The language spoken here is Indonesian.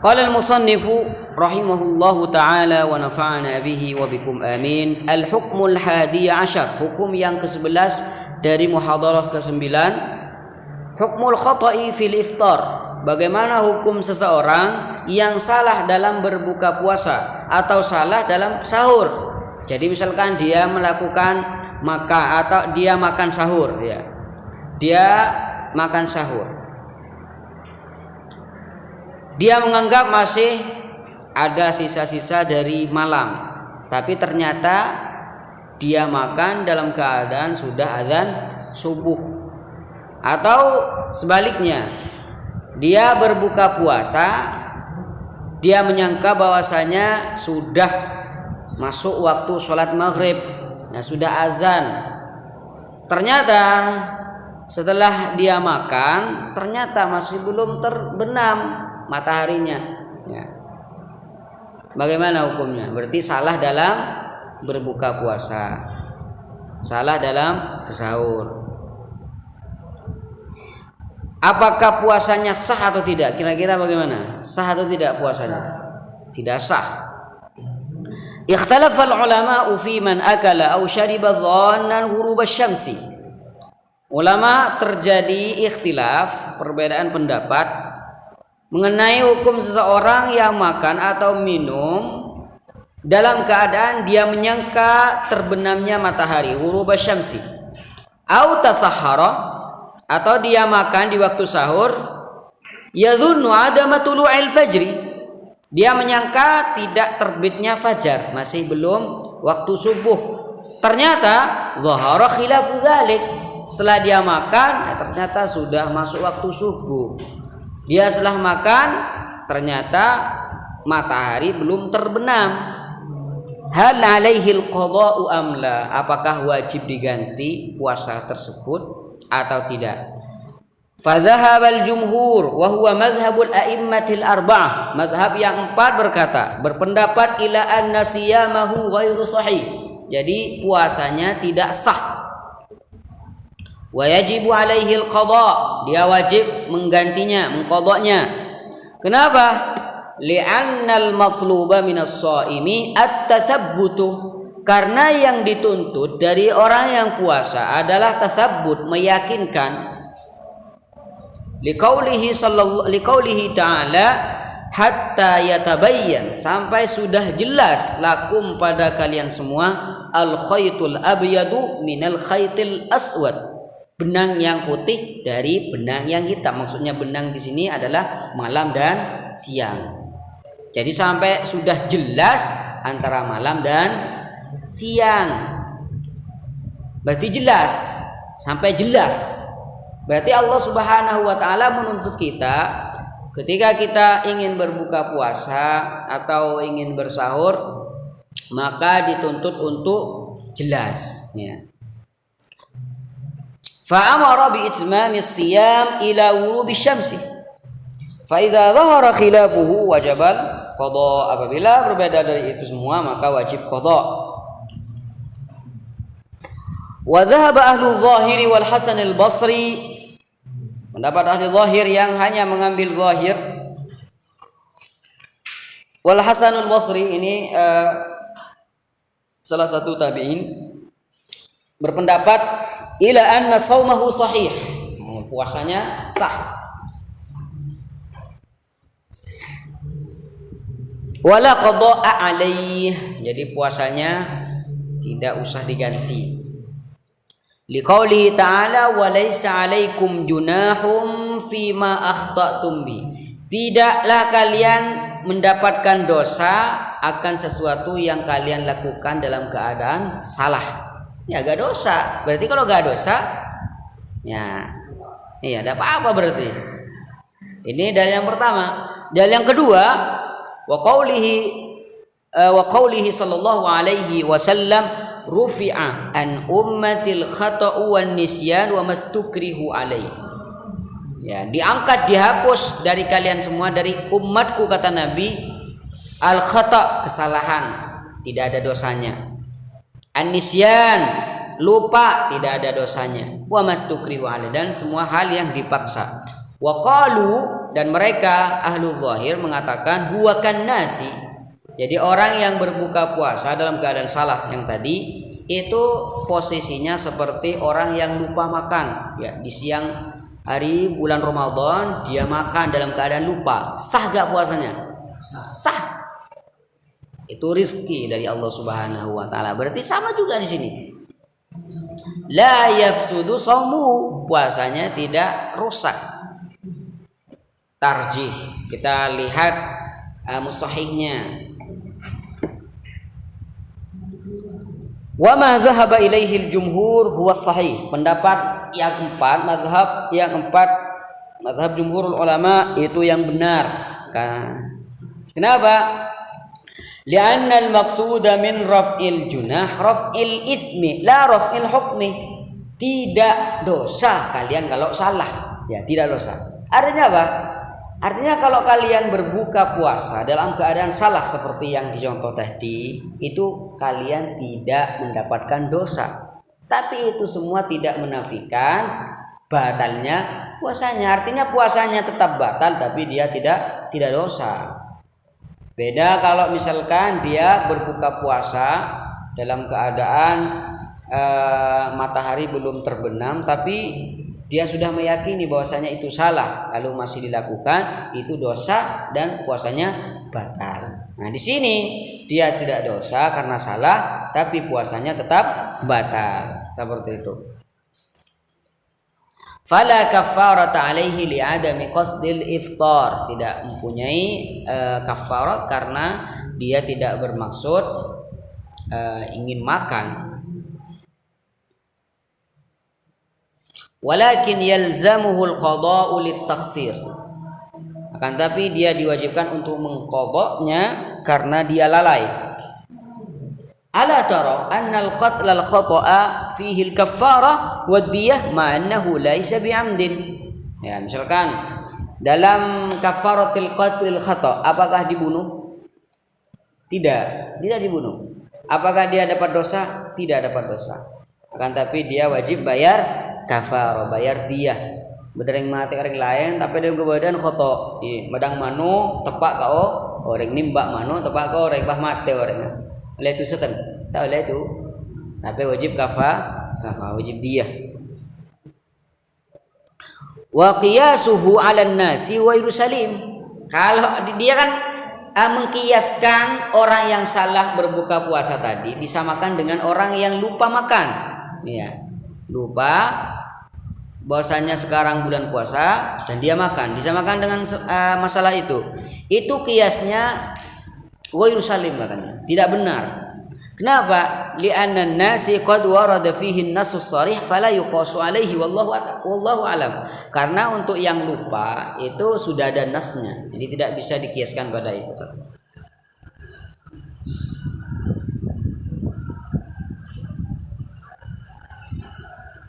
Qala al-musannifu rahimahullahu ta'ala wa nafa'ana bihi wa bikum amin. Al-hukmul hadi ashar, hukum yang ke-11 dari muhadarah ke-9. Hukmul khata'i fil iftar, bagaimana hukum seseorang yang salah dalam berbuka puasa atau salah dalam sahur. Jadi misalkan dia melakukan atau dia makan sahur, dia makan sahur, dia menganggap masih ada sisa-sisa dari malam, tapi ternyata dia makan dalam keadaan sudah azan subuh. Atau sebaliknya, dia berbuka puasa, dia menyangka bahwasanya sudah masuk waktu sholat maghrib, sudah azan. Ternyata setelah dia makan, ternyata masih belum terbenam mataharinya. Bagaimana hukumnya? Berarti salah dalam berbuka puasa, salah dalam bersahur. Apakah puasanya sah atau tidak? Kira-kira bagaimana? Sah atau tidak puasanya? Tidak sah. Ikhtalafa al-ulama'u fi man akala aw shariba dhannan ghurub asy-syamsi. Ulama terjadi ikhtilaf, perbedaan pendapat mengenai hukum seseorang yang makan atau minum dalam keadaan dia menyangka terbenamnya matahari, ghurub asy-syamsi. Aw tasahhara, atau dia makan di waktu sahur, yadhunnu adama tulu'il fajri, dia menyangka tidak terbitnya fajar, masih belum waktu subuh. Ternyata zahara khilafu dzalik, setelah dia makan ternyata sudah masuk waktu subuh. Dia setelah makan ternyata matahari belum terbenam. Hal alaihi al-qada'u amla, apakah wajib diganti puasa tersebut atau tidak? Fadhahabal jumhur wa huwa madhhabul a'immatil arba'ah, madhab yang 4 berpendapat ila anna siyamahu ghairu sahih, jadi puasanya tidak sah. Wa yajibu alaihi al-qada', dia wajib menggantinya, mengqadanya. Kenapa? Li'annal matluba minas shaimi at-tasabbutu, karena yang dituntut dari orang yang puasa adalah tasabbut, meyakinkan. Liqaulihi ta'ala hatta yatabayyan, sampai sudah jelas lakum pada kalian semua al khaytul abyadu minal khaytil aswad, benang yang putih dari benang yang hitam. Maksudnya benang di sini adalah malam dan siang. Jadi sampai sudah jelas antara malam dan siang, berarti jelas, sampai jelas. Berarti Allah Subhanahu wa ta'ala menuntut kita ketika kita ingin berbuka puasa atau ingin bersahur, maka dituntut untuk jelas, Fa'amara bi itmamis siyam ila ghurubi syamsi. Fa idza dhahara khilafuhu wajibal qada, apabila berbeda dari itu semua maka wajib qada. Wa dhahaba ahlu dhahiri wal Hasan al-Basri, pendapat ahli zahir yang hanya mengambil zahir, wal Hasan al-Basri ini salah satu tabi'in, berpendapat ila anna saumahu sahih, puasanya sah. Wala qada'a alaih, jadi puasanya tidak usah diganti. Liqaulihi ta'ala wa laisa 'alaikum junahum fima akhta'tum bi, tidaklah kalian mendapatkan dosa akan sesuatu yang kalian lakukan dalam keadaan salah. Ya gak dosa. Berarti kalau gak dosa, ada apa-apa berarti. Ini dalil yang pertama. Dalil yang kedua, wa qaulihi sallallahu alaihi wasallam rufi'a an ummatil khata'u wan nisyan wa mastukrihu alaihi. Diangkat, dihapus dari kalian semua, dari umatku, kata Nabi, al khata', kesalahan, tidak ada dosanya. An-nisyan, lupa, tidak ada dosanya. Wa mastukrihu alaihi, dan semua hal yang dipaksa. Wa qalu, dan mereka ahlu zahir mengatakan huwa kan nasi. Jadi orang yang berbuka puasa dalam keadaan salah yang tadi itu posisinya seperti orang yang lupa makan. Ya, di siang hari bulan Ramadan dia makan dalam keadaan lupa. Sah gak puasanya? Sah. Itu rizki dari Allah Subhanahu wa taala. Berarti sama juga di sini. La yafsudu shaumu, puasanya tidak rusak. Tarjih, kita lihat mustahihnya. Wa ma dhahaba ilaihi al-jumhur huwa sahih. Pendapat yang keempat, mazhab jumhurul ulama itu yang benar. Kenapa? Li'anna al-maqsuda min raf'il junah raf'il ismi la raf'il hukmi. Tidak dosa kalian kalau salah. Ya, tidak dosa. Artinya apa? Artinya kalau kalian berbuka puasa dalam keadaan salah seperti yang dicontoh tadi, itu kalian tidak mendapatkan dosa. Tapi itu semua tidak menafikan batalnya puasanya. Artinya puasanya tetap batal tapi dia tidak dosa. Beda kalau misalkan dia berbuka puasa dalam keadaan matahari belum terbenam tapi dia sudah meyakini bahwasanya itu salah lalu masih dilakukan, itu dosa dan puasanya batal. Nah, di sini dia tidak dosa karena salah tapi puasanya tetap batal. Seperti itu. Fala kafarata alaihi li'adami qasdil iftar, tidak mempunyai kafarat karena dia tidak bermaksud ingin makan. Walakin yalzamuhul qada'u lit-taqsir, akan tapi dia diwajibkan untuk mengqadanya karena dia lalai. Ala tara anna al-qatl al-khata'a fihi al-kaffarah wa diyah ma annahu laysa bi'amdin. Ya, misalkan dalam kafaratil qatl al-khata' apakah dibunuh? Tidak dibunuh. Apakah dia dapat dosa? Tidak dapat dosa. Akan tapi dia wajib bayar kafarah, bayar diyah. Bedereng mati orang lain tapi dia kebadan khata'. Medang manu tepak kau orang nimbak manu tepak kau orang bah mati orang. Oleh itu setan, tak oleh itu, tapi wajib kafah wajib diyah. Wa qiyasuhu 'alan nasi wa Yerusalem. Kalau dia kan mengkiaskan orang yang salah berbuka puasa tadi disamakan dengan orang yang lupa makan. Ya, lupa bahwasanya sekarang bulan puasa dan dia makan, disamakan dengan masalah itu. Itu kiasnya wa Yerusalem katanya. Tidak benar. Kenapa? Li'anna an-nasi qad warada fihi an-nasu sharih fala yuqasu alaihi wallahu alam. Karena untuk yang lupa itu sudah ada nasnya. Jadi tidak bisa dikiaskan pada itu.